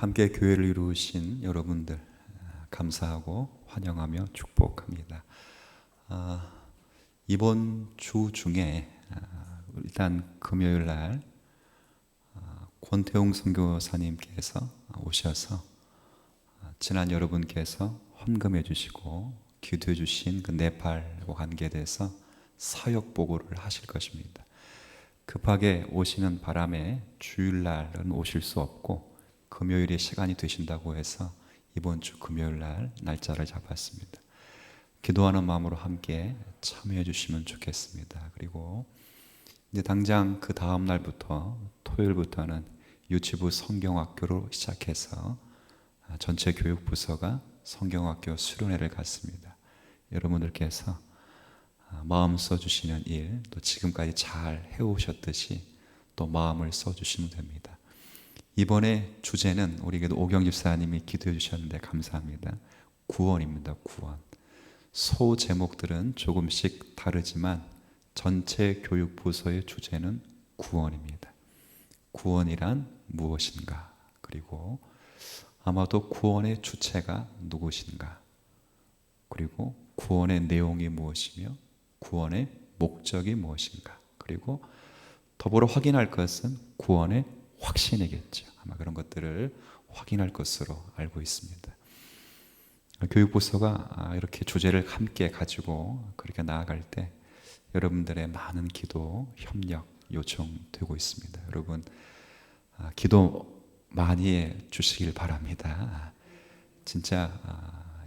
함께 교회를 이루신 여러분들 감사하고 환영하며 축복합니다. 이번 주 중에 일단 금요일 날 권태웅 선교사님께서 오셔서 지난 여러분께서 헌금해 주시고 기도해 주신 그 네팔과 관계에 대해서 사역 보고를 하실 것입니다. 급하게 오시는 바람에 주일날은 오실 수 없고 금요일에 시간이 되신다고 해서 이번 주 금요일 날 날짜를 잡았습니다. 기도하는 마음으로 함께 참여해 주시면 좋겠습니다. 그리고 이제 당장 그 다음 날부터 토요일부터는 유치부 성경학교로 시작해서 전체 교육부서가 성경학교 수련회를 갖습니다. 여러분들께서 마음 써주시는 일, 또 지금까지 잘 해오셨듯이 또 마음을 써주시면 됩니다. 이번에 주제는 우리에게도 오경 집사님이 기도해 주셨는데 감사합니다. 구원입니다. 구원. 소 제목들은 조금씩 다르지만 전체 교육부서의 주제는 구원입니다. 구원이란 무엇인가? 그리고 아마도 구원의 주체가 누구신가? 그리고 구원의 내용이 무엇이며 구원의 목적이 무엇인가? 그리고 더불어 확인할 것은 구원의 확신이겠죠. 아마 그런 것들을 확인할 것으로 알고 있습니다. 교육부서가 이렇게 주제를 함께 가지고 그렇게 나아갈 때 여러분들의 많은 기도, 협력 요청되고 있습니다. 여러분 기도 많이 해 주시길 바랍니다. 진짜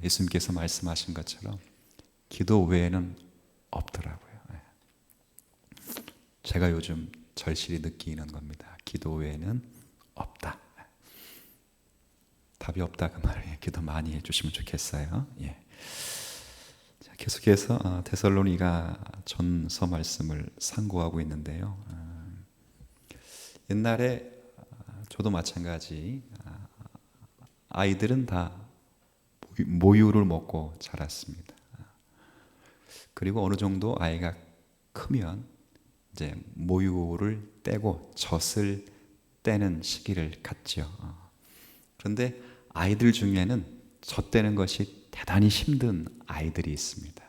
예수님께서 말씀하신 것처럼 기도 외에는 없더라고요. 제가 요즘 절실히 느끼는 겁니다. 기도 외에는 없다. 답이 없다 그 말이에요. 기도 많이 해주시면 좋겠어요. 예. 자, 계속해서 데살로니가 전서 말씀을 상고하고 있는데요. 옛날에 저도 마찬가지 아이들은 다 모유를 먹고 자랐습니다. 그리고 어느 정도 아이가 크면 이제 모유를 떼고 젖을 떼는 시기를 갖죠. 그런데 아이들 중에는 젖 떼는 것이 대단히 힘든 아이들이 있습니다.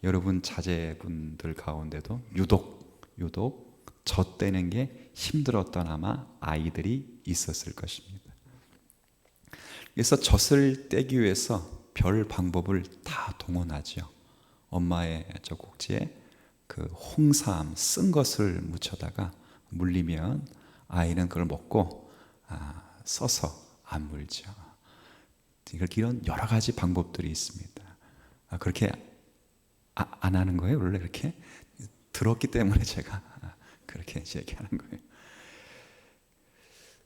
여러분 자제분들 가운데도 유독 젖 떼는 게 힘들었던 아마 아이들이 있었을 것입니다. 그래서 젖을 떼기 위해서 별 방법을 다 동원하죠. 엄마의 저 꼭지에 그 홍삼 쓴 것을 묻혀다가 물리면 아이는 그걸 먹고 써서 안 물죠. 이런 여러 가지 방법들이 있습니다. 그렇게 안 하는 거예요? 원래 그렇게 들었기 때문에 제가 그렇게 얘기하는 거예요.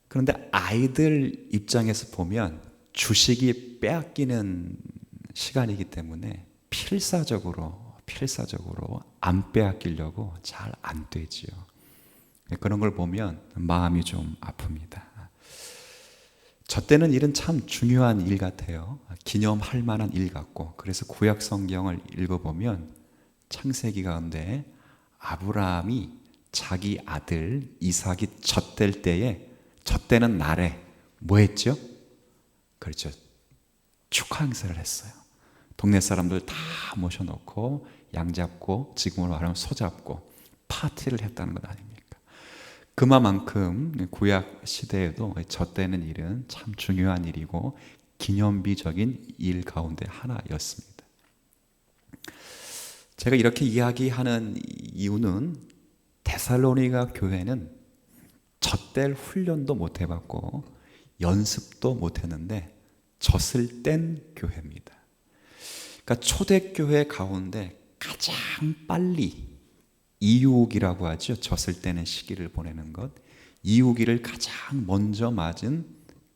그런데 아이들 입장에서 보면 주식이 빼앗기는 시간이기 때문에 필사적으로 안 빼앗기려고 잘 안 되지요. 그런 걸 보면 마음이 좀 아픕니다. 저 때는 일은 참 중요한 일 같아요. 기념할 만한 일 같고, 그래서 구약 성경을 읽어보면 창세기 가운데 아브라함이 자기 아들 이삭이 젖될 때에 젖되는 날에 뭐 했죠? 그렇죠. 축하 행사를 했어요. 동네 사람들 다 모셔놓고 양 잡고 지금으로 말하면 소 잡고 파티를 했다는 것 아닙니까? 그만큼 구약 시대에도 젖되는 일은 참 중요한 일이고 기념비적인 일 가운데 하나였습니다. 제가 이렇게 이야기하는 이유는 데살로니가 교회는 젖될 훈련도 못 해봤고 연습도 못 했는데 젖을 뗀 교회입니다. 그러니까 초대교회 가운데 가장 빨리 이후기라고 하죠. 젖을 떼는 시기를 보내는 것. 이후기를 가장 먼저 맞은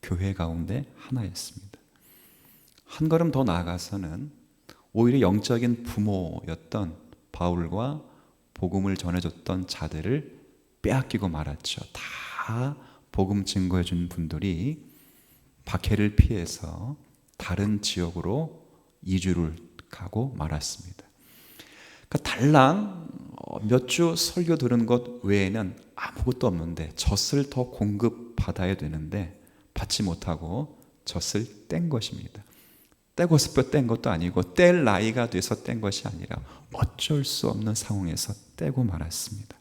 교회 가운데 하나였습니다. 한 걸음 더 나아가서는 오히려 영적인 부모였던 바울과 복음을 전해줬던 자들을 빼앗기고 말았죠. 다 복음 증거해 준 분들이 박해를 피해서 다른 지역으로 이주를 가고 말았습니다. 그러니까 달랑 몇 주 설교 들은 것 외에는 아무것도 없는데 젖을 더 공급받아야 되는데 받지 못하고 젖을 뗀 것입니다. 떼고 싶어 뗀 것도 아니고 뗄 나이가 돼서 뗀 것이 아니라 어쩔 수 없는 상황에서 떼고 말았습니다.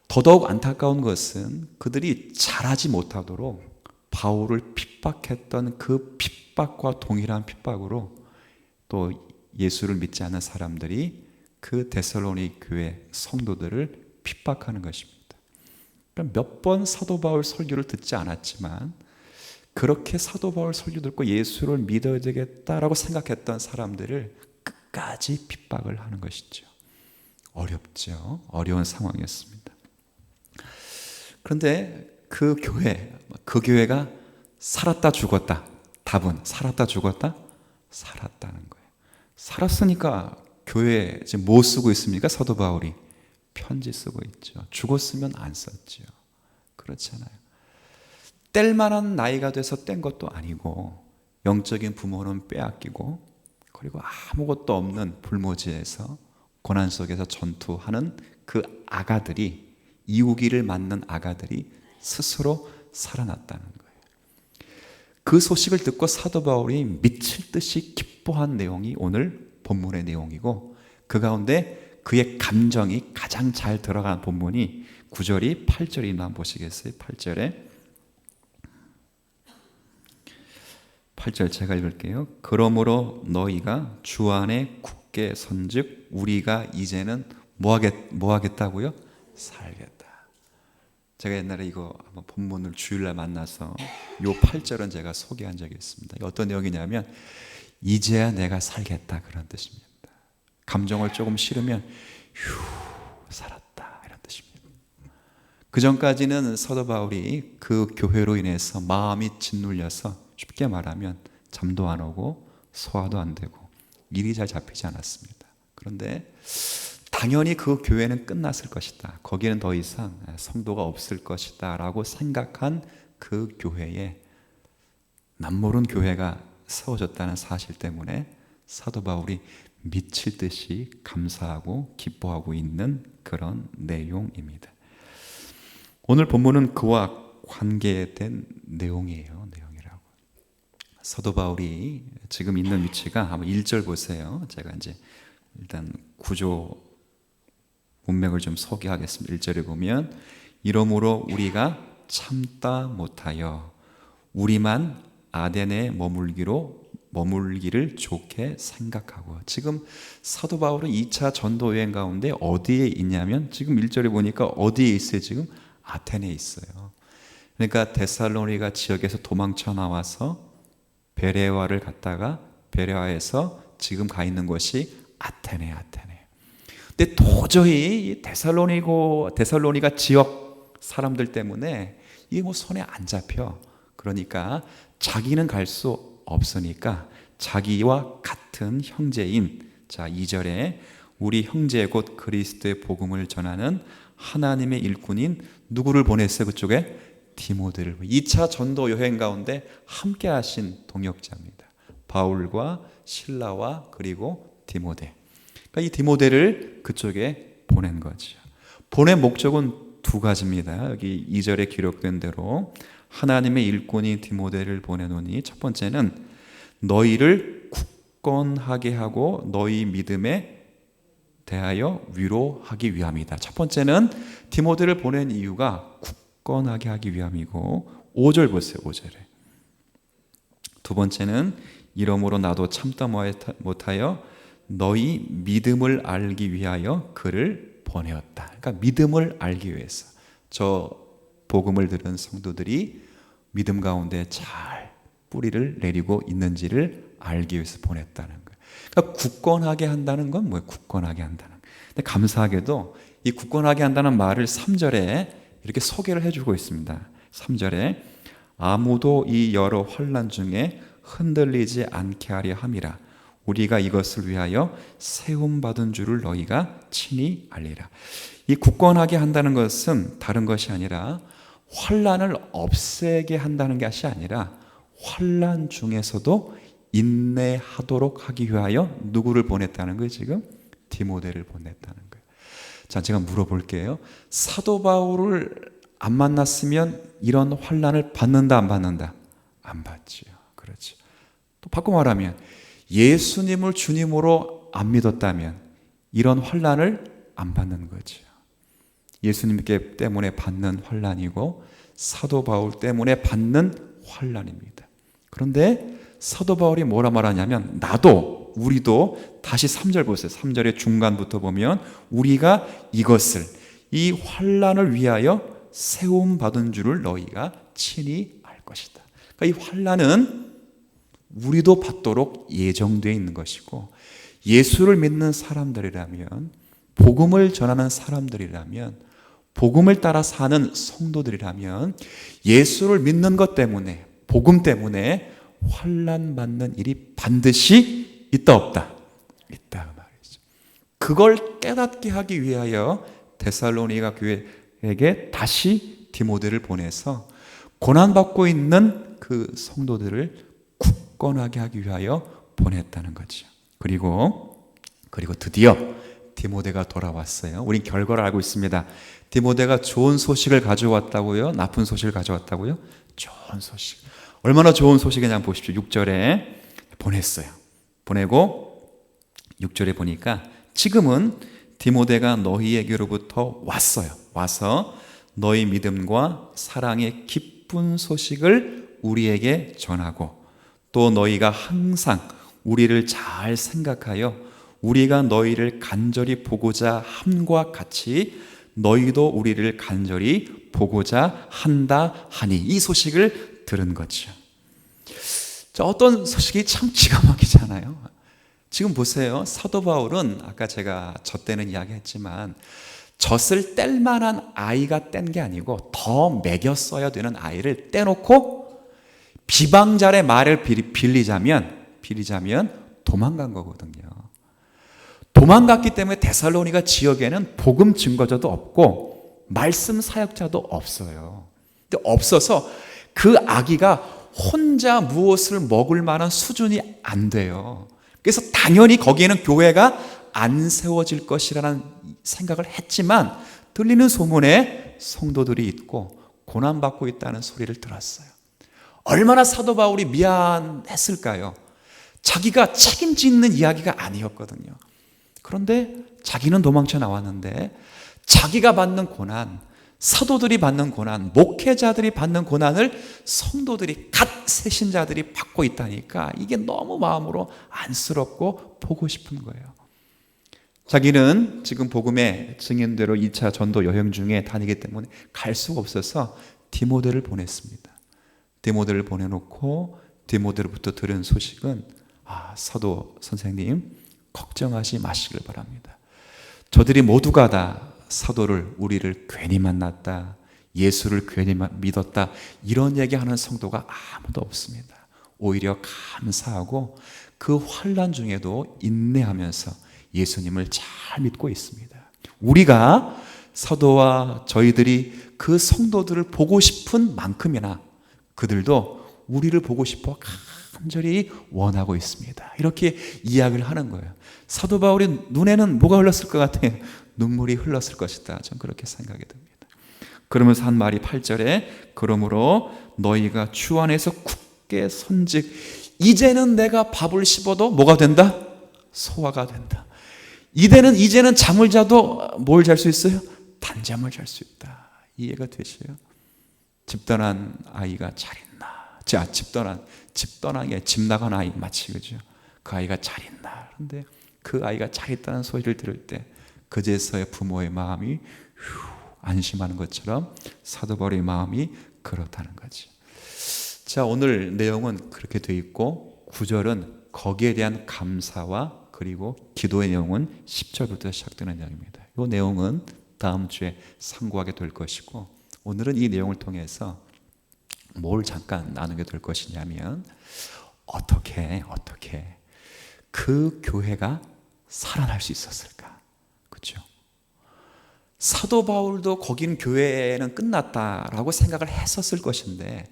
더더욱 안타까운 것은 그들이 잘하지 못하도록 바울을 핍박했던 그 핍박과 동일한 핍박으로 또 예수를 믿지 않는 사람들이 그 데살로니 교회 성도들을 핍박하는 것입니다. 몇 번 사도 바울 설교를 듣지 않았지만 그렇게 사도 바울 설교 듣고 예수를 믿어야 되겠다라고 생각했던 사람들을 끝까지 핍박을 하는 것이죠. 어렵죠. 어려운 상황이었습니다. 그런데 그 교회가 살았다 죽었다. 답은 살았다 죽었다? 살았다는 거예요. 살았으니까 교회에 지금 뭐 쓰고 있습니까? 사도 바울이 편지 쓰고 있죠. 죽었으면 안 썼죠. 그렇잖아요. 뗄 만한 나이가 돼서 뗀 것도 아니고 영적인 부모는 빼앗기고 그리고 아무것도 없는 불모지에서 고난 속에서 전투하는 그 아가들이 이우기를 맞는 아가들이 스스로 살아났다는 거예요. 그 소식을 듣고 사도 바울이 미칠 듯이 기뻐한 내용이 오늘 본문의 내용이고 그 가운데 그의 감정이 가장 잘 들어간 본문이 9절이 8절이나 한번 보시겠어요? 8절 제가 읽을게요. 그러므로 너희가 주 안에 굳게 선즉 우리가 이제는 뭐 하겠다고요? 살겠다. 제가 옛날에 이거 한번 본문을 주일날 만나서 요 8절은 제가 소개한 적이 있습니다. 어떤 내용이냐면 이제야 내가 살겠다 그런 뜻입니다. 감정을 조금 실으면 휴 살았다 이런 뜻입니다. 그 전까지는 사도 바울이 그 교회로 인해서 마음이 짓눌려서 쉽게 말하면 잠도 안 오고 소화도 안 되고 일이 잘 잡히지 않았습니다. 그런데 당연히 그 교회는 끝났을 것이다. 거기에는 더 이상 성도가 없을 것이다 라고 생각한 그 교회에 남모른 교회가 세워졌다는 사실 때문에 사도 바울이 미칠 듯이 감사하고 기뻐하고 있는 그런 내용입니다. 오늘 본문은 그와 관계된 내용이라고. 사도 바울이 지금 있는 위치가 한번 1절 보세요. 제가 이제 일단 구조 문맥을 좀 소개하겠습니다. 1절에 보면 이러므로 우리가 참다 못하여 우리만 아덴에 머물기를 좋게 생각하고 지금 사도 바울은 2차 전도 여행 가운데 어디에 있냐면 지금 1절에 보니까 어디에 있어요? 지금 아테네에 있어요. 그러니까 데살로니가 지역에서 도망쳐 나와서 베레아를 갔다가 베레아에서 지금 가 있는 곳이 아테네. 근데 도저히 데살로니가 지역 사람들 때문에 이게 뭐 손에 안 잡혀. 그러니까 자기는 갈 수 없으니까 자기와 같은 형제인 2절에 우리 형제 곧 그리스도의 복음을 전하는 하나님의 일꾼인 누구를 보냈어요? 그쪽에 디모데를. 2차 전도 여행 가운데 함께 하신 동역자입니다. 바울과 실라와 그리고 디모데. 그러니까 이 디모데를 그쪽에 보낸 거죠. 보낸 목적은 두 가지입니다. 여기 2절에 기록된 대로 하나님의 일꾼이 디모데를 보내노니 첫 번째는 너희를 굳건하게 하고 너희 믿음에 대하여 위로하기 위함이다. 첫 번째는 디모데를 보낸 이유가 굳건하게 하기 위함이고 5절 보세요. 5절에 두 번째는 이러므로 나도 참다 못하여 너희 믿음을 알기 위하여 그를 보내었다. 그러니까 믿음을 알기 위해서 저 복음을 들은 성도들이 믿음 가운데 잘 뿌리를 내리고 있는지를 알기 위해서 보냈다는 거예요. 그러니까 굳건하게 한다는 건 뭐예요? 굳건하게 한다는 거예요. 근데 감사하게도 이 굳건하게 한다는 말을 3절에 이렇게 소개를 해주고 있습니다. 3절에 아무도 이 여러 환난 중에 흔들리지 않게 하려 함이라. 우리가 이것을 위하여 세움받은 줄을 너희가 친히 알리라. 이 굳건하게 한다는 것은 다른 것이 아니라 환난을 없애게 한다는 것이 아니라 환난 중에서도 인내하도록 하기 위하여 누구를 보냈다는 거예요? 지금 디모데를 보냈다는 거예요. 자, 제가 물어볼게요. 사도 바울을 안 만났으면 이런 환난을 받는다, 안 받는다? 안 받지요. 그렇지. 또 바꿔 말하면 예수님을 주님으로 안 믿었다면 이런 환난을 안 받는 거죠. 예수님께 때문에 받는 환난이고 사도 바울 때문에 받는 환난입니다. 그런데 사도 바울이 뭐라 말하냐면 나도, 우리도, 다시 3절 보세요. 3절의 중간부터 보면 우리가 이것을, 이 환난을 위하여 세움 받은 줄을 너희가 친히 알 것이다. 그러니까 이 환난은 우리도 받도록 예정되어 있는 것이고, 예수를 믿는 사람들이라면, 복음을 전하는 사람들이라면, 복음을 따라 사는 성도들이라면 예수를 믿는 것 때문에, 복음 때문에 환난 받는 일이 반드시 있다 없다? 있다 말이죠. 그걸 깨닫게 하기 위하여 데살로니가 교회에게 다시 디모데를 보내서 고난받고 있는 그 성도들을 굳건하게 하기 위하여 보냈다는 거죠. 그리고 드디어 디모데가 돌아왔어요. 우린 결과를 알고 있습니다. 디모데가 좋은 소식을 가져왔다고요? 나쁜 소식을 가져왔다고요? 좋은 소식. 얼마나 좋은 소식이냐 보십시오. 6절에 보냈어요. 보내고 6절에 보니까 지금은 디모데가 너희에게로부터 왔어요. 와서 너희 믿음과 사랑의 기쁜 소식을 우리에게 전하고, 또 너희가 항상 우리를 잘 생각하여 우리가 너희를 간절히 보고자 함과 같이 너희도 우리를 간절히 보고자 한다 하니, 이 소식을 들은 거죠. 자, 어떤 소식이 참 기가 막히잖아요. 지금 보세요. 사도 바울은 아까 제가 젖대는 이야기 했지만 젖을 뗄 만한 아이가 뗀 게 아니고 더 먹였어야 되는 아이를 떼놓고 비방자의 말을 빌리자면 도망간 거거든요. 도망갔기 때문에 데살로니가 지역에는 복음 증거자도 없고 말씀 사역자도 없어요. 근데 없어서 그 아기가 혼자 무엇을 먹을 만한 수준이 안 돼요. 그래서 당연히 거기에는 교회가 안 세워질 것이라는 생각을 했지만 들리는 소문에 성도들이 있고 고난받고 있다는 소리를 들었어요. 얼마나 사도 바울이 미안했을까요? 자기가 책임지는 이야기가 아니었거든요. 그런데 자기는 도망쳐 나왔는데 자기가 받는 고난, 사도들이 받는 고난, 목회자들이 받는 고난을 성도들이, 갓 새신자들이 받고 있다니까 이게 너무 마음으로 안쓰럽고 보고 싶은 거예요. 자기는 지금 복음의 증인대로 2차 전도 여행 중에 다니기 때문에 갈 수가 없어서 디모데를 보냈습니다. 디모데를 보내놓고 디모데로부터 들은 소식은, 사도 선생님 걱정하지 마시길 바랍니다. 저들이 모두가 다 사도를, 우리를 괜히 만났다, 예수를 괜히 믿었다, 이런 얘기하는 성도가 아무도 없습니다. 오히려 감사하고 그 환난 중에도 인내하면서 예수님을 잘 믿고 있습니다. 우리가, 사도와 저희들이 그 성도들을 보고 싶은 만큼이나 그들도 우리를 보고 싶어 간절히 원하고 있습니다. 이렇게 이야기를 하는 거예요. 사도 바울의 눈에는 뭐가 흘렀을 것 같아요? 눈물이 흘렀을 것이다. 전 그렇게 생각이 듭니다. 그러면서 한 말이 8절에, 그러므로 너희가 주 안에서 굳게 선즉 이제는 내가 밥을 씹어도 뭐가 된다? 소화가 된다. 이제는 잠을 자도 뭘 잘 수 있어요? 단잠을 잘 수 있다. 이해가 되셔요? 집 떠난 아이가 잘 있나? 집 떠난 게 집 나간 아이 마치, 그죠? 그 아이가 잘 있나? 그런데 그 아이가 잘 있다는 소리를 들을 때 그제서야 부모의 마음이 안심하는 것처럼 사도 바울의 마음이 그렇다는 거지. 자, 오늘 내용은 그렇게 되어 있고 9절은 거기에 대한 감사와 그리고 기도의 내용은 10절부터 시작되는 내용입니다. 이 내용은 다음 주에 상고하게 될 것이고, 오늘은 이 내용을 통해서 뭘 잠깐 나누게 될 것이냐면, 어떻게 그 교회가 살아날 수 있었을까? 그렇죠? 사도 바울도 거긴 교회는 끝났다라고 생각을 했었을 것인데,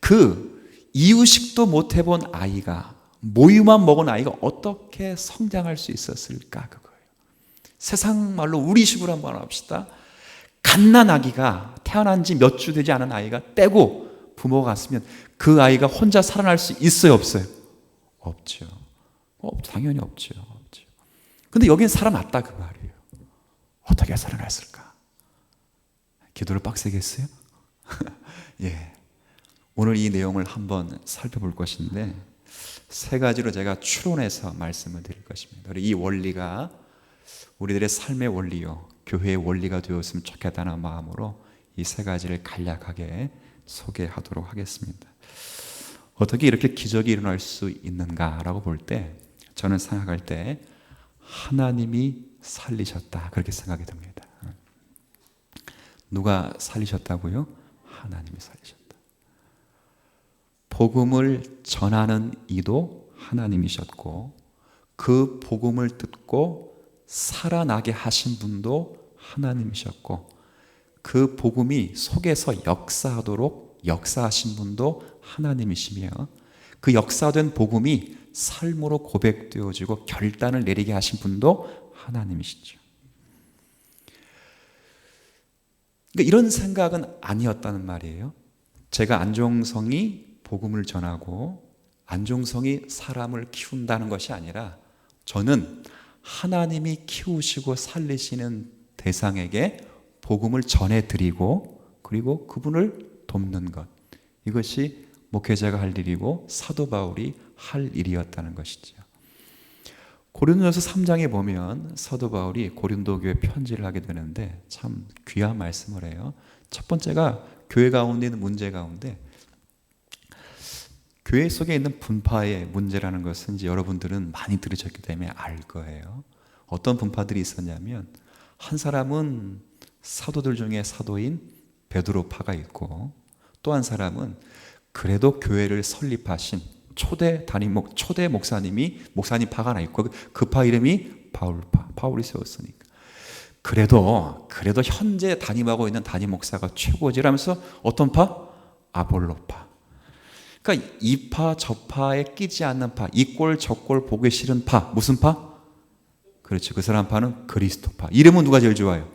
그 이유식도 못 해본 아이가, 모유만 먹은 아이가 어떻게 성장할 수 있었을까? 그거예요. 세상 말로 우리식으로 한번 합시다. 갓난 아기가 태어난 지 몇 주 되지 않은 아이가 떼고 부모가 갔으면 그 아이가 혼자 살아날 수 있어요, 없어요? 없죠. 당연히 없죠. 근데 여긴 살아났다 그 말이에요. 어떻게 살아났을까? 기도를 빡세게 했어요? 예. 오늘 이 내용을 한번 살펴볼 것인데 세 가지로 제가 추론해서 말씀을 드릴 것입니다. 이 원리가 우리들의 삶의 원리요, 교회의 원리가 되었으면 좋겠다는 마음으로 이 세 가지를 간략하게 소개하도록 하겠습니다. 어떻게 이렇게 기적이 일어날 수 있는가라고 볼 때 저는 생각할 때 하나님이 살리셨다 그렇게 생각이 듭니다. 누가 살리셨다고요? 하나님이 살리셨다. 복음을 전하는 이도 하나님이셨고 그 복음을 듣고 살아나게 하신 분도 하나님이셨고 그 복음이 속에서 역사하도록 역사하신 분도 하나님이시며 그 역사된 복음이 삶으로 고백되어지고 결단을 내리게 하신 분도 하나님이시죠. 그러니까 이런 생각은 아니었다는 말이에요. 제가 안종성이 복음을 전하고 안종성이 사람을 키운다는 것이 아니라 저는 하나님이 키우시고 살리시는 대상에게 복음을 전해드리고 그리고 그분을 돕는 것, 이것이 목회자가 할 일이고 사도 바울이 할 일이었다는 것이죠. 고린도전서 3장에 보면 사도 바울이 고린도 교회 편지를 하게 되는데 참 귀한 말씀을 해요. 첫 번째가 교회 가운데 있는 문제 가운데 교회 속에 있는 분파의 문제라는 것은 이제 여러분들은 많이 들으셨기 때문에 알 거예요. 어떤 분파들이 있었냐면 한 사람은 사도들 중에 사도인 베드로파가 있고 또 한 사람은 그래도 교회를 설립하신 초대 목사님파가 하나 있고 그 파 이름이 바울파, 바울이 세웠으니까 그래도 현재 담임하고 있는 담임 목사가 최고지라면서 어떤 파? 아볼로파. 그러니까 이 파 저 파에 끼지 않는 파, 이 꼴 저 꼴 보기 싫은 파, 무슨 파? 그렇죠. 그 사람 파는 그리스도파. 이름은 누가 제일 좋아요?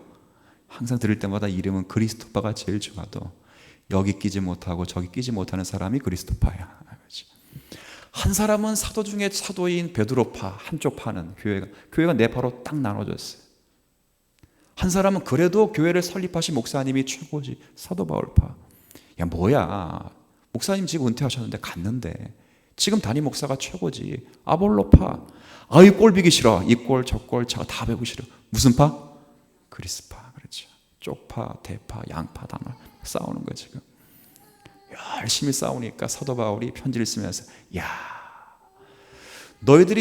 항상 들을 때마다 이름은 그리스도파가 제일 좋아도 여기 끼지 못하고 저기 끼지 못하는 사람이 그리스도파야. 한 사람은 사도 중에 사도인 베드로파, 한쪽 파는 교회가 네 파로 딱 나눠졌어요. 한 사람은 그래도 교회를 설립하신 목사님이 최고지, 사도 바울파. 야 뭐야, 목사님 지금 은퇴하셨는데 갔는데 지금 담임 목사가 최고지, 아볼로파. 이 꼴 비기 싫어, 이 꼴 저 꼴 다 배우기 싫어. 무슨 파? 그리스파. 그렇죠. 쪽파, 대파, 양파 다 싸우는 거야 지금. 열심히 싸우니까 사도 바울이 편지를 쓰면서 야,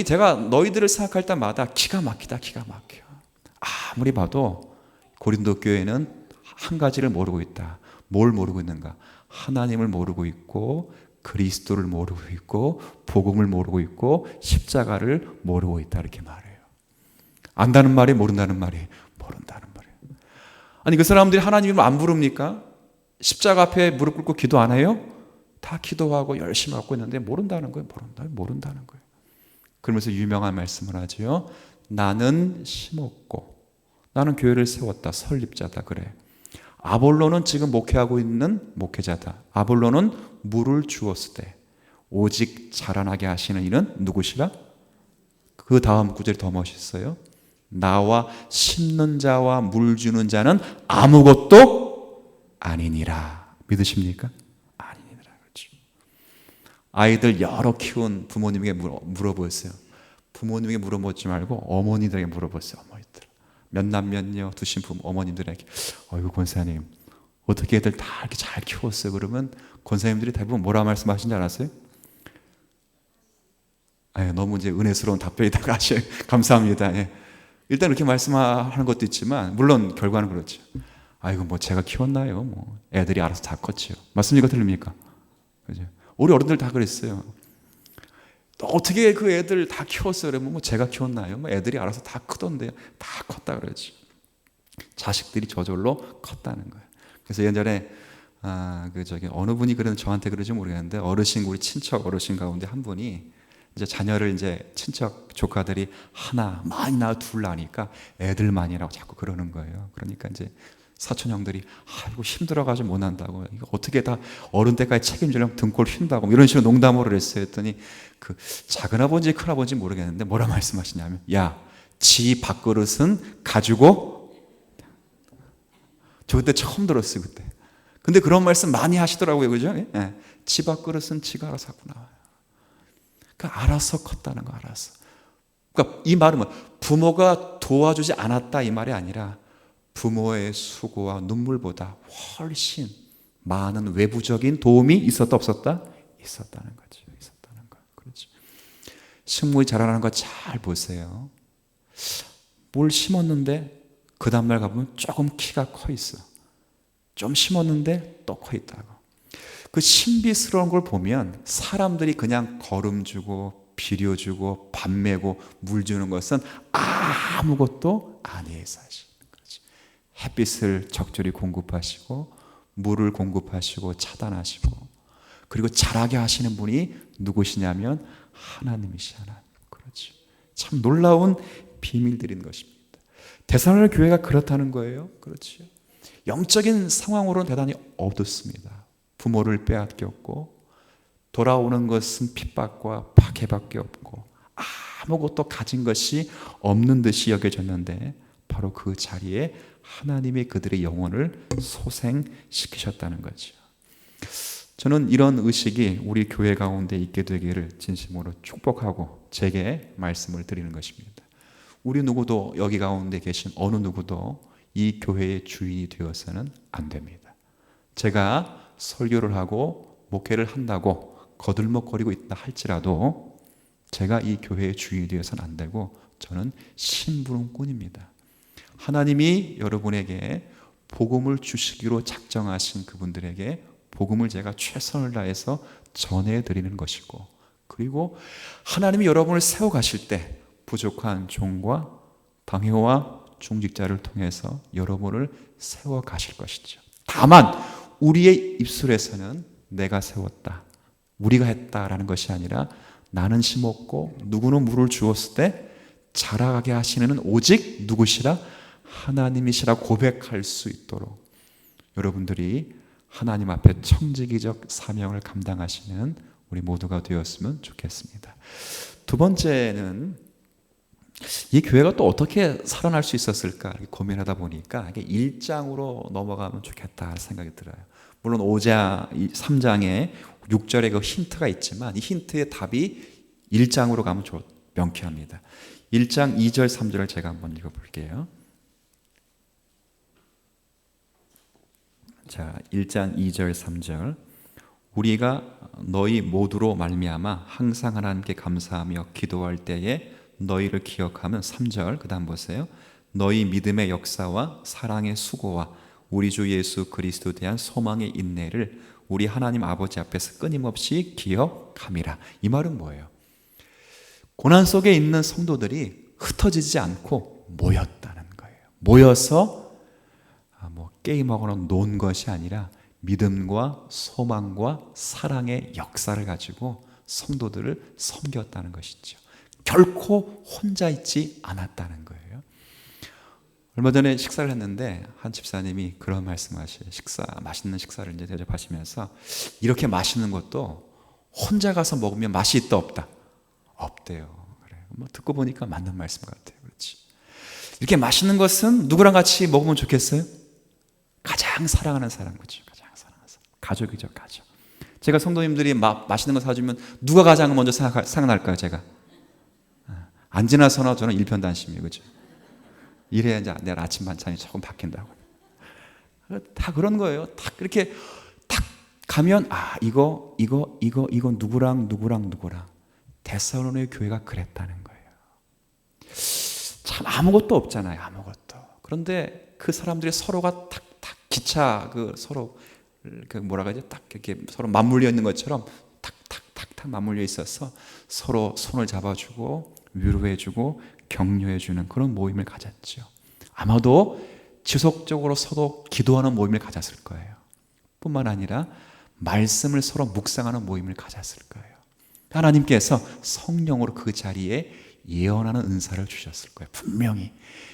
제가 너희들을 생각할 때마다 기가 막혀. 아무리 봐도 고린도 교회는 한 가지를 모르고 있다. 뭘 모르고 있는가? 하나님을 모르고 있고 그리스도를 모르고 있고 복음을 모르고 있고 십자가를 모르고 있다 이렇게 말해요. 안다는 말이 모른다는 말이 모른다는 말이에요. 아니 그 사람들이 하나님을 안 부릅니까? 십자가 앞에 무릎 꿇고 기도 안 해요? 다 기도하고 열심히 하고 있는데 모른다는 거예요. 모른다는 거예요. 그러면서 유명한 말씀을 하죠. 나는 심었고 나는 교회를 세웠다. 설립자다. 그래. 아볼로는 지금 목회하고 있는 목회자다. 아볼로는 물을 주었을 때 오직 자라나게 하시는 이는 누구시라? 그 다음 구절이 더 멋있어요. 나와 심는 자와 물 주는 자는 아무것도 아니니라. 믿으십니까? 아니니라. 그렇죠. 아이들 여러 키운 부모님에게 물어보세요. 부모님에게 물어보지 말고 어머니들에게 물어보세요. 어머니들. 몇 남 몇녀 두신 어머님들에게 어이구 권사님 어떻게 애들 다 이렇게 잘 키웠어요? 그러면 권사님들이 대부분 뭐라 말씀하신지 알았어요? 너무 이제 은혜스러운 답변이다가 감사합니다. 일단 이렇게 말씀하는 것도 있지만 물론 결과는 그렇죠. 아이고 뭐 제가 키웠나요? 뭐 애들이 알아서 다 컸지요. 맞습니까? 틀립니까? 그죠? 우리 어른들 다 그랬어요. 어떻게 그 애들 다 키웠어요? 그러면 뭐 제가 키웠나요? 뭐 애들이 알아서 다 크던데요. 다 컸다 그러지. 자식들이 저절로 컸다는 거예요. 그래서 예전에 어느 분이 저한테 그러지 모르겠는데 우리 친척 어르신 가운데 한 분이 이제 자녀를 이제 친척 조카들이 하나 많이 낳아 둘 낳으니까 애들만이라고 자꾸 그러는 거예요. 그러니까 이제 사촌 형들이 아이고 힘들어가지고 못 한다고, 이거 어떻게 다 어른 때까지 책임지려면 등골 휜다고 이런 식으로 농담으로 했어요. 했더니 그 작은 아버지 큰 아버지 모르겠는데 뭐라 말씀하시냐면, 야, 지 밥그릇은 가지고. 저 그때 처음 들었어요 그때. 근데 그런 말씀 많이 하시더라고요, 그죠? 예. 지 밥그릇은 지가 알아서 하고 나와요. 그러니까 알아서 컸다는 거, 알아서. 그러니까 이 말은 뭐 부모가 도와주지 않았다 이 말이 아니라 부모의 수고와 눈물보다 훨씬 많은 외부적인 도움이 있었다 없었다? 있었다는 거죠. 있었다는 거. 그렇죠. 식물이 자라나는 거 잘 보세요. 뭘 심었는데 그 다음날 가보면 조금 키가 커 있어. 좀 심었는데 또 커 있다고. 그 신비스러운 걸 보면 사람들이 그냥 거름 주고 비료 주고 밥 메고 물 주는 것은 아무것도 아니에요, 사실. 그렇지. 햇빛을 적절히 공급하시고 물을 공급하시고 차단하시고 그리고 자라게 하시는 분이 누구시냐면 하나님이시, 하나님. 그렇죠. 참 놀라운 비밀들인 것입니다. 데살로니가 교회가 그렇다는 거예요. 그렇죠. 영적인 상황으로는 대단히 어둡습니다. 부모를 빼앗겼고 돌아오는 것은 핍박과 박해밖에 없고 아무것도 가진 것이 없는 듯이 여겨졌는데 바로 그 자리에 하나님이 그들의 영혼을 소생시키셨다는 거죠. 저는 이런 의식이 우리 교회 가운데 있게 되기를 진심으로 축복하고 제게 말씀을 드리는 것입니다. 우리 누구도, 여기 가운데 계신 어느 누구도 이 교회의 주인이 되어서는 안 됩니다. 제가 설교를 하고 목회를 한다고 거들먹거리고 있다 할지라도 제가 이 교회의 주인이 되어서는 안 되고 저는 심부름꾼입니다. 하나님이 여러분에게 복음을 주시기로 작정하신 그분들에게 복음을 제가 최선을 다해서 전해드리는 것이고, 그리고 하나님이 여러분을 세워가실 때 부족한 종과 방해와 중직자를 통해서 여러분을 세워가실 것이죠. 다만 우리의 입술에서는 내가 세웠다, 우리가 했다라는 것이 아니라 나는 심었고 누구는 물을 주었을 때 자라게 하시는 오직 누구시라? 하나님이시라 고백할 수 있도록 여러분들이 하나님 앞에 청지기적 사명을 감당하시는 우리 모두가 되었으면 좋겠습니다. 두 번째는 이 교회가 또 어떻게 살아날 수 있었을까 고민하다 보니까 이게 1장으로 넘어가면 좋겠다 생각이 들어요. 물론 5장, 3장에 6절에 그 힌트가 있지만 이 힌트의 답이 1장으로 가면 명쾌합니다. 1장 2절 3절을 제가 한번 읽어볼게요. 자, 1장 2절 3절. 우리가 너희 모두로 말미암아 항상 하나님께 감사하며 기도할 때에 너희를 기억하면 3절 그 다음 보세요. 너희 믿음의 역사와 사랑의 수고와 우리 주 예수 그리스도에 대한 소망의 인내를 우리 하나님 아버지 앞에서 끊임없이 기억함이라. 이 말은 뭐예요? 고난 속에 있는 성도들이 흩어지지 않고 모였다는 거예요. 모여서 게임하거나 논 것이 아니라 믿음과 소망과 사랑의 역사를 가지고 성도들을 섬겼다는 것이죠. 결코 혼자 있지 않았다는 거예요. 얼마 전에 식사를 했는데 한 집사님이 그런 말씀하셔요. 맛있는 식사를 이제 대접하시면서 이렇게 맛있는 것도 혼자 가서 먹으면 맛이 있다 없다? 없대요. 그래. 듣고 보니까 맞는 말씀 같아요. 그렇지. 이렇게 맛있는 것은 누구랑 같이 먹으면 좋겠어요? 가장 사랑하는 사람, 그렇죠? 가장 사랑하는 사람. 가족이죠, 가족. 제가 성도님들이 맛있는 거 사주면 누가 가장 먼저 생각날까요, 제가? 안 지나서나 저는 일편단심이에요, 그렇죠? 이래야 이제 내일 아침 반찬이 조금 바뀐다고. 다 그런 거예요. 딱 이렇게 딱 가면 이거 누구랑 데살로니가 교회가 그랬다는 거예요. 참 아무것도 없잖아요, 아무것도. 그런데 그 사람들이 서로가 탁 기차 서로 뭐라 그러지? 딱 이렇게 서로 맞물려 있는 것처럼 탁 맞물려 있어서 서로 손을 잡아주고 위로해주고 격려해주는 그런 모임을 가졌죠. 아마도 지속적으로 서로 기도하는 모임을 가졌을 거예요. 뿐만 아니라 말씀을 서로 묵상하는 모임을 가졌을 거예요. 하나님께서 성령으로 그 자리에 예언하는 은사를 주셨을 거예요. 분명히.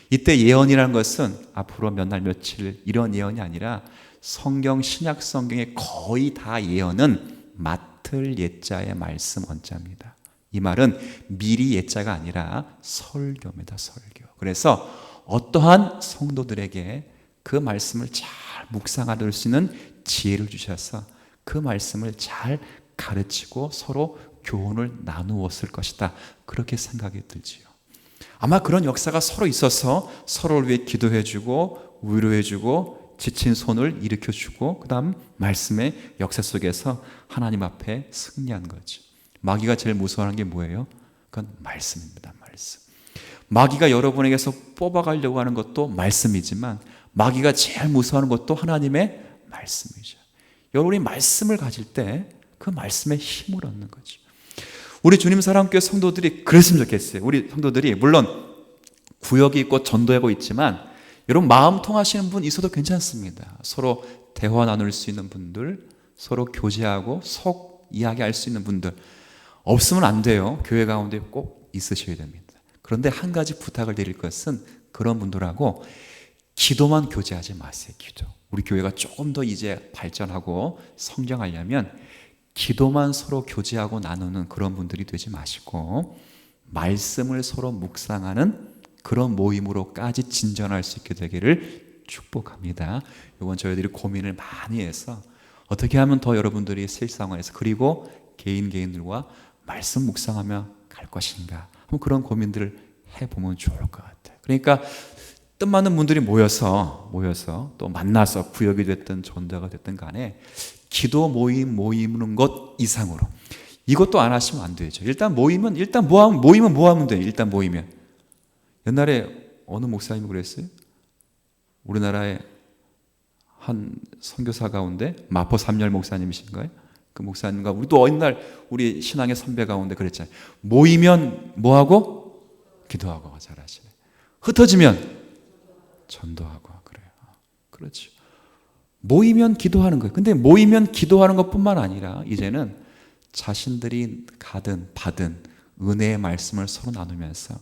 이때 예언이라는 것은 앞으로 몇 날 며칠 이런 예언이 아니라 성경 신약 성경의 거의 다 예언은 맡을 예자의 말씀 원자입니다. 이 말은 미리 예자가 아니라 설교입니다. 설교. 그래서 어떠한 성도들에게 그 말씀을 잘 묵상할 수 있는 지혜를 주셔서 그 말씀을 잘 가르치고 서로 교훈을 나누었을 것이다. 그렇게 생각이 들지요. 아마 그런 역사가 서로 있어서 서로를 위해 기도해주고 위로해주고 지친 손을 일으켜주고 그 다음 말씀의 역사 속에서 하나님 앞에 승리한 거죠. 마귀가 제일 무서워하는 게 뭐예요? 그건 말씀입니다. 말씀. 마귀가 여러분에게서 뽑아가려고 하는 것도 말씀이지만 마귀가 제일 무서워하는 것도 하나님의 말씀이죠. 여러분이 말씀을 가질 때 그 말씀에 힘을 얻는 거죠. 우리 주님 사랑교회 성도들이 그랬으면 좋겠어요. 우리 성도들이 물론 구역이 있고 전도하고 있지만 여러분 마음 통하시는 분 있어도 괜찮습니다. 서로 대화 나눌 수 있는 분들, 서로 교제하고 속 이야기할 수 있는 분들 없으면 안 돼요. 교회 가운데 꼭 있으셔야 됩니다. 그런데 한 가지 부탁을 드릴 것은 그런 분들하고 기도만 교제하지 마세요. 기도. 우리 교회가 조금 더 이제 발전하고 성장하려면 기도만 서로 교제하고 나누는 그런 분들이 되지 마시고 말씀을 서로 묵상하는 그런 모임으로까지 진전할 수 있게 되기를 축복합니다. 이건 저희들이 고민을 많이 해서 어떻게 하면 더 여러분들이 실생활에서 그리고 개인들과 말씀 묵상하며 갈 것인가 한번 그런 고민들을 해보면 좋을 것 같아요. 그러니까 뜻맞는 분들이 모여서 또 만나서 구역이 됐든 전도가 됐든 간에 기도 모이는 것 이상으로 이것도 안 하시면 안 되죠. 일단 모이면 뭐 하면 돼요? 일단 모이면 옛날에 어느 목사님이 그랬어요? 우리나라의 한 선교사 가운데 마포 삼열 목사님이신가요? 그 목사님과 우리도 옛날 우리 신앙의 선배 가운데 그랬잖아요. 모이면 뭐하고? 기도하고. 잘하시네. 흩어지면 전도하고. 그래요. 그렇죠. 모이면 기도하는 거예요. 근데 모이면 기도하는 것뿐만 아니라 이제는 자신들이 받은 은혜의 말씀을 서로 나누면서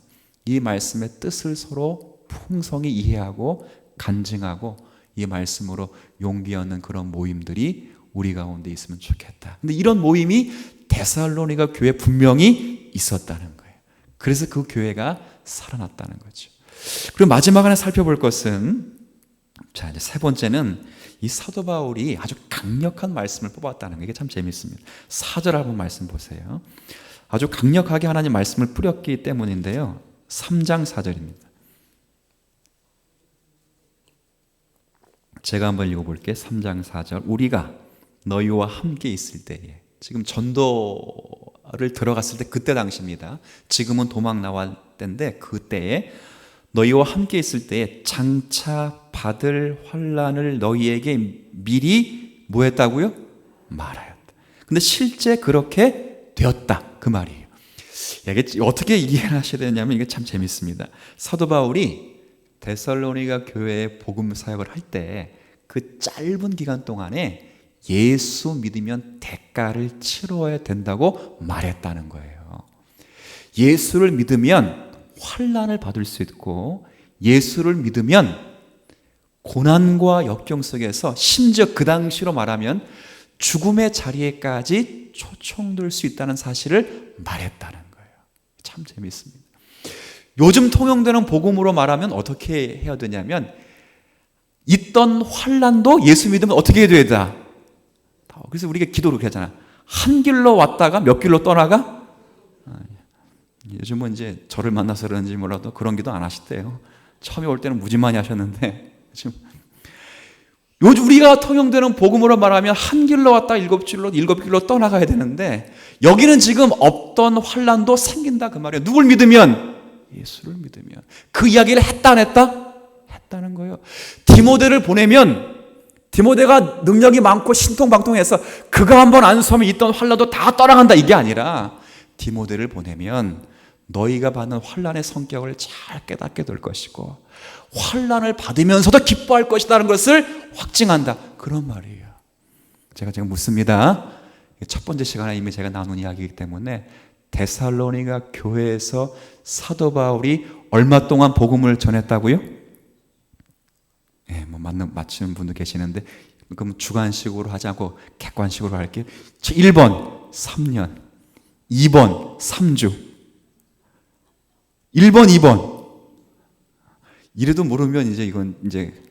이 말씀의 뜻을 서로 풍성히 이해하고 간증하고 이 말씀으로 용기 얻는 그런 모임들이 우리 가운데 있으면 좋겠다. 근데 이런 모임이 데살로니가 교회에 분명히 있었다는 거예요. 그래서 그 교회가 살아났다는 거죠. 그리고 마지막 하나 살펴볼 것은 자, 이제 세 번째는 이 사도 바울이 아주 강력한 말씀을 뽑았다는 게 이게 참 재밌습니다. 4절 한번 말씀 보세요. 아주 강력하게 하나님 말씀을 뿌렸기 때문인데요. 3장 4절입니다. 제가 한번 읽어볼게요. 3장 4절. 우리가 너희와 함께 있을 때에 지금 전도를 들어갔을 때 그때 당시입니다. 지금은 도망 나왔을 때인데 그때에 너희와 함께 있을 때에 장차 받을 환난을 너희에게 미리 뭐 했다고요? 말하였다. 근데 실제 그렇게 되었다. 그 말이에요. 이게 어떻게 이해하셔야 되냐면 이게 참 재밌습니다. 사도 바울이 데살로니가 교회에 복음 사역을 할 때 그 짧은 기간 동안에 예수 믿으면 대가를 치러야 된다고 말했다는 거예요. 예수를 믿으면 환난을 받을 수 있고 예수를 믿으면 고난과 역경 속에서 심지어 그 당시로 말하면 죽음의 자리에까지 초청될 수 있다는 사실을 말했다는 거예요. 참 재밌습니다. 요즘 통용되는 복음으로 말하면 어떻게 해야 되냐면 있던 환난도 예수 믿으면 어떻게 해야 되다. 그래서 우리가 기도를 그렇게 하잖아. 한 길로 왔다가 몇 길로 떠나가? 요즘은 이제 저를 만나서 그런지 몰라도 그런 기도 안 하시대요. 처음에 올 때는 무지 많이 하셨는데 지금 요즘 우리가 통용되는 복음으로 말하면 한 길로 왔다 일곱 길로 떠나가야 되는데 여기는 지금 없던 환난도 생긴다 그 말이에요. 누굴 믿으면? 예수를 믿으면. 그 이야기를 했다 안 했다? 했다는 거예요. 디모데를 보내면 디모데가 능력이 많고 신통방통해서 그가 한번 안수하면 있던 환난도 다 떠나간다 이게 아니라 디모데를 보내면 너희가 받는 환난의 성격을 잘 깨닫게 될 것이고 환난을 받으면서도 기뻐할 것이라는 것을 확증한다. 그런 말이에요. 제가 묻습니다. 첫 번째 시간에 이미 제가 나눈 이야기이기 때문에 데살로니가 교회에서 사도 바울이 얼마 동안 복음을 전했다고요? 예, 뭐 맞추는 분도 계시는데, 그럼 주관식으로 하지 않고 객관식으로 할게요. 1번 3년, 2번 3주, 1번 2번. 이래도 모르면 이제 이건 이제,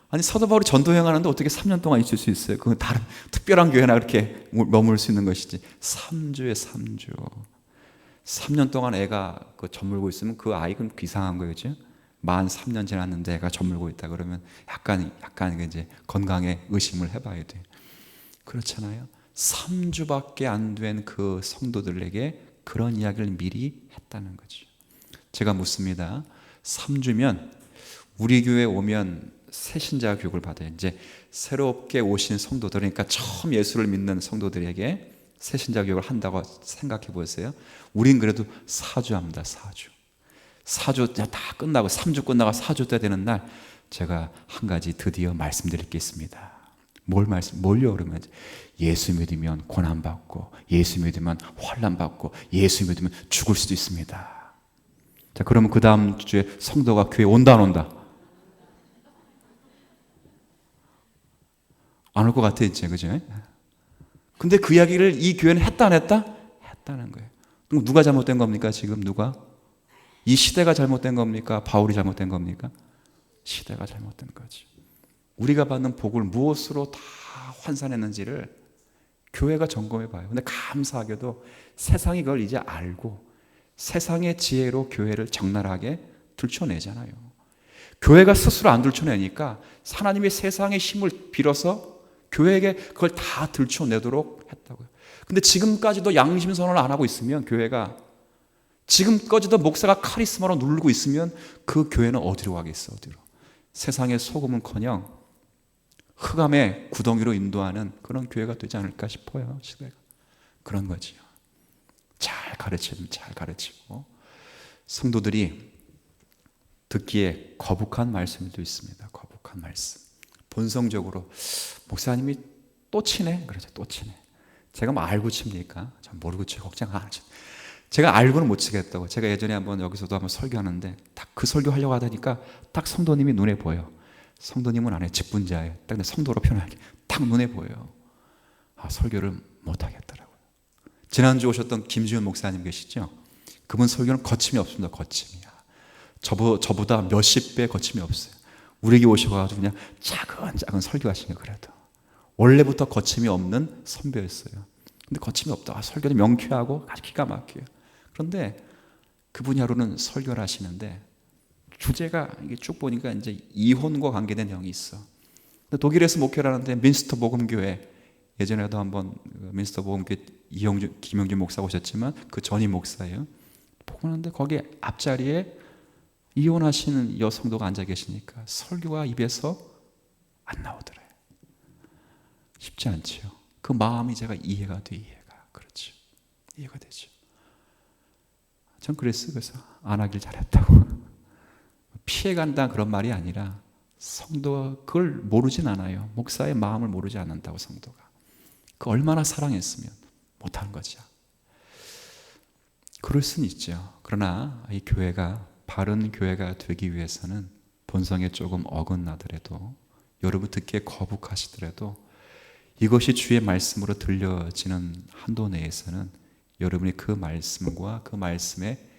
아니 사도 바울이 전도 여행하는데 어떻게 3년 동안 있을 수 있어요? 그건 다른 특별한 교회나 그렇게 머물 수 있는 것이지. 3주에 3주. 3년 동안 애가 그 젖물고 있으면 그 아이는 이상한 거죠. 만 3년 지났는데 애가 젖물고 있다 그러면 약간 이제 건강에 의심을 해봐야 돼요. 그렇잖아요. 3주밖에 안 된 그 성도들에게 그런 이야기를 미리 했다는 거죠. 제가 묻습니다. 3주면 우리 교회 오면 새신자 교육을 받아요. 이제 새롭게 오신 성도들, 그러니까 처음 예수를 믿는 성도들에게 새신자 교육을 한다고 생각해 보세요. 우린 그래도 4주 합니다. 4주 다 끝나고 3주 끝나고 4주 때 되는 날 제가 한 가지 드디어 말씀드릴 게 있습니다. 뭘요? 그러면 예수 믿으면 고난받고, 예수 믿으면 환난받고, 예수 믿으면 죽을 수도 있습니다. 자, 그러면 그 다음 주에 성도가 교회 온다 안 온다? 안 올 것 같아 이제, 그죠? 근데 그 이야기를 이 교회는 했다 안 했다? 했다는 거예요. 그럼 누가 잘못된 겁니까? 지금 누가? 이 시대가 잘못된 겁니까? 바울이 잘못된 겁니까? 시대가 잘못된 거지. 우리가 받는 복을 무엇으로 다 환산했는지를 교회가 점검해 봐요. 근데 감사하게도 세상이 그걸 이제 알고 세상의 지혜로 교회를 적나라하게 들춰내잖아요. 교회가 스스로 안 들춰내니까 하나님의 세상의 힘을 빌어서 교회에게 그걸 다 들춰내도록 했다고요. 근데 지금까지도 양심 선언을 안 하고 있으면, 교회가 지금까지도 목사가 카리스마로 누르고 있으면 그 교회는 어디로 가겠어? 어디로? 세상의 소금은커녕 흑암의 구덩이로 인도하는 그런 교회가 되지 않을까 싶어요. 시대가 그런 거지요. 잘 가르치면 잘 가르치고, 성도들이 듣기에 거북한 말씀도 있습니다. 거북한 말씀. 본성적으로 목사님이 또 치네? 그러죠. 또 치네. 제가 뭐 알고 칩니까? 전 모르고 치 걱정 안 하죠. 제가 알고는 못 치겠다고. 제가 예전에 여기서도 한번 설교하는데 딱 그 설교하려고 하다니까 딱 성도님이 눈에 보여. 성도님은 안 해. 직분자예요. 딱 성도로 표현하게 딱 눈에 보여요. 아, 설교를 못 하겠더라고요. 지난주 오셨던 김지훈 목사님 계시죠? 그분 설교는 거침이 없습니다. 거침이야. 저보다 몇십 배 거침이 없어요. 우리에게 오셔가지고 그냥 작은 설교하신 게, 그래도 원래부터 거침이 없는 선배였어요. 근데 거침이 없다. 설교는 명쾌하고 아주 기가 막혀요. 그런데 그분이 하루는 설교를 하시는데 주제가 이게 쭉 보니까 이제 이혼과 관계된 내용이 있어. 근데 독일에서 목회를 하는데 민스터 복음교회, 예전에도 한번 민스터 복음교회 김영준 목사가 오셨지만 그 전임 목사예요. 복음하는데 거기 앞자리에 이혼하시는 여성도가 앉아 계시니까 설교가 입에서 안 나오더래요. 쉽지 않죠. 그 마음이 제가 이해가 돼. 그렇죠. 이해가 되죠. 전 그랬어요. 그래서 안 하길 잘했다고. 피해간다 그런 말이 아니라 성도가 그걸 모르진 않아요. 목사의 마음을 모르지 않는다고. 성도가 그 얼마나 사랑했으면 못하는 거죠. 그럴 수는 있죠. 그러나 이 교회가 바른 교회가 되기 위해서는 본성에 조금 어긋나더라도, 여러분 듣기에 거북하시더라도 이것이 주의 말씀으로 들려지는 한도 내에서는 여러분이 그 말씀과 그 말씀에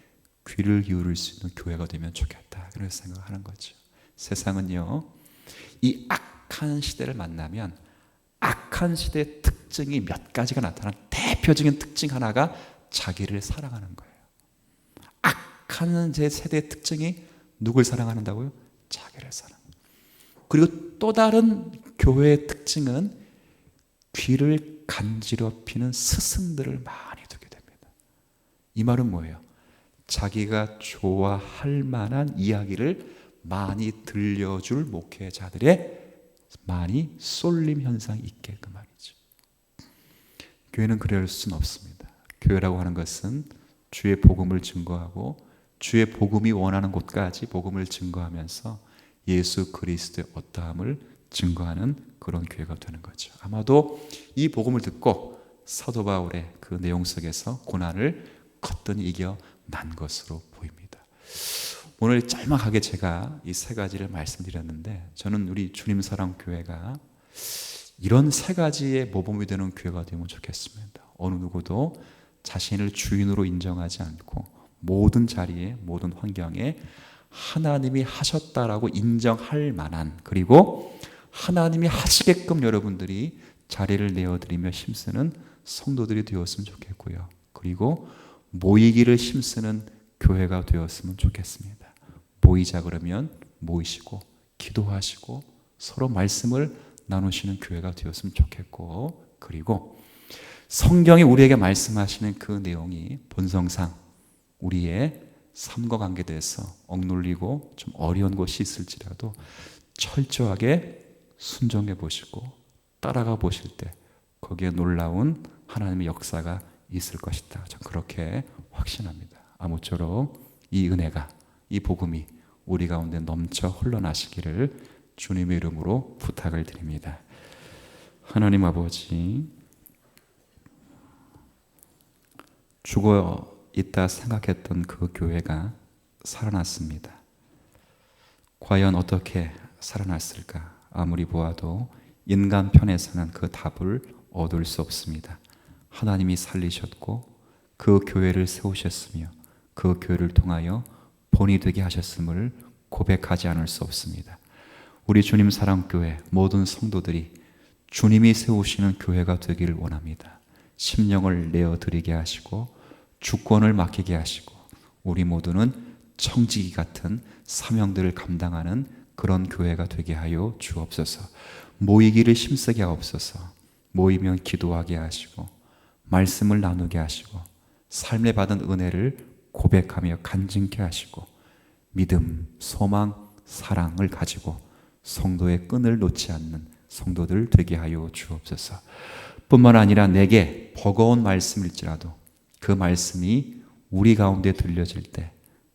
귀를 기울일 수 있는 교회가 되면 좋겠다, 그런 생각을 하는 거죠. 세상은요, 이 악한 시대를 만나면 악한 시대의 특징이 몇 가지가 나타나는 대표적인 특징 하나가 자기를 사랑하는 거예요. 악한 제 세대의 특징이 누굴 사랑한다고요? 자기를 사랑. 그리고 또 다른 교회의 특징은 귀를 간지럽히는 스승들을 많이 두게 됩니다. 이 말은 뭐예요? 자기가 좋아할 만한 이야기를 많이 들려줄 목회자들의 많이 쏠림 현상이 있게, 그 말이죠. 교회는 그럴 수는 없습니다. 교회라고 하는 것은 주의 복음을 증거하고 주의 복음이 원하는 곳까지 복음을 증거하면서 예수 그리스도의 어떠함을 증거하는 그런 교회가 되는 거죠. 아마도 이 복음을 듣고 사도 바울의 그 내용 속에서 고난을 거뜬히 이겨난 것으로 보입니다. 오늘 짤막하게 제가 이 세 가지를 말씀드렸는데, 저는 우리 주님 사랑 교회가 이런 세 가지의 모범이 되는 교회가 되면 좋겠습니다. 어느 누구도 자신을 주인으로 인정하지 않고 모든 자리에, 모든 환경에 하나님이 하셨다라고 인정할 만한, 그리고 하나님이 하시게끔 여러분들이 자리를 내어드리며 힘쓰는 성도들이 되었으면 좋겠고요. 그리고 모이기를 힘쓰는 교회가 되었으면 좋겠습니다. 모이자 그러면 모이시고 기도하시고 서로 말씀을 나누시는 교회가 되었으면 좋겠고, 그리고 성경이 우리에게 말씀하시는 그 내용이 본성상 우리의 삶과 관계돼서 억눌리고 좀 어려운 곳이 있을지라도 철저하게 순종해 보시고 따라가 보실 때 거기에 놀라운 하나님의 역사가 있을 것이다. 전 그렇게 확신합니다. 아무쪼록 이 은혜가, 이 복음이 우리 가운데 넘쳐 흘러나시기를 주님의 이름으로 부탁을 드립니다. 하나님 아버지, 죽어 있다 생각했던 그 교회가 살아났습니다. 과연 어떻게 살아났을까? 아무리 보아도 인간 편에서는 그 답을 얻을 수 없습니다. 하나님이 살리셨고 그 교회를 세우셨으며 그 교회를 통하여 본이 되게 하셨음을 고백하지 않을 수 없습니다. 우리 주님 사랑교회 모든 성도들이 주님이 세우시는 교회가 되기를 원합니다. 심령을 내어드리게 하시고 주권을 맡기게 하시고 우리 모두는 청지기 같은 사명들을 감당하는 그런 교회가 되게 하여 주옵소서. 모이기를 힘쓰게 하옵소서. 모이면 기도하게 하시고 말씀을 나누게 하시고 삶에 받은 은혜를 고백하며 간증케 하시고 믿음, 소망, 사랑을 가지고 성도의 끈을 놓지 않는 성도들 되게 하여 주옵소서. 뿐만 아니라 내게 버거운 말씀일지라도 그 말씀이 우리 가운데 들려질 때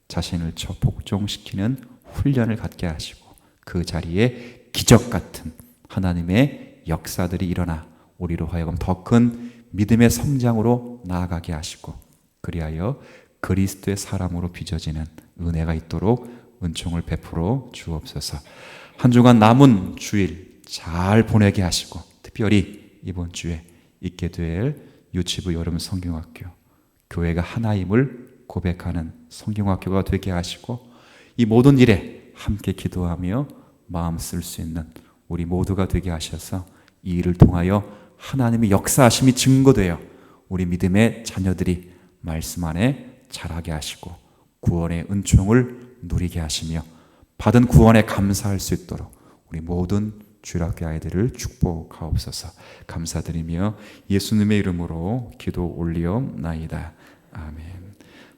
자신을 복종시키는 훈련을 갖게 하시고 그 자리에 기적 같은 하나님의 역사들이 일어나 우리로 하여금 더 큰 믿음의 성장으로 나아가게 하시고 그리하여 그리스도의 사람으로 빚어지는 은혜가 있도록 은총을 베풀어 주옵소서. 한 주간 남은 주일 잘 보내게 하시고 특별히 이번 주에 있게 될 유치부 여름 성경학교, 교회가 하나임을 고백하는 성경학교가 되게 하시고 이 모든 일에 함께 기도하며 마음 쓸 수 있는 우리 모두가 되게 하셔서 이 일을 통하여 하나님의 역사하심이 증거되어 우리 믿음의 자녀들이 말씀 안에 자라게 하시고 구원의 은총을 누리게 하시며 받은 구원에 감사할 수 있도록 우리 모든 주일학교 아이들을 축복하옵소서. 감사드리며 예수님의 이름으로 기도 올리옵나이다. 아멘.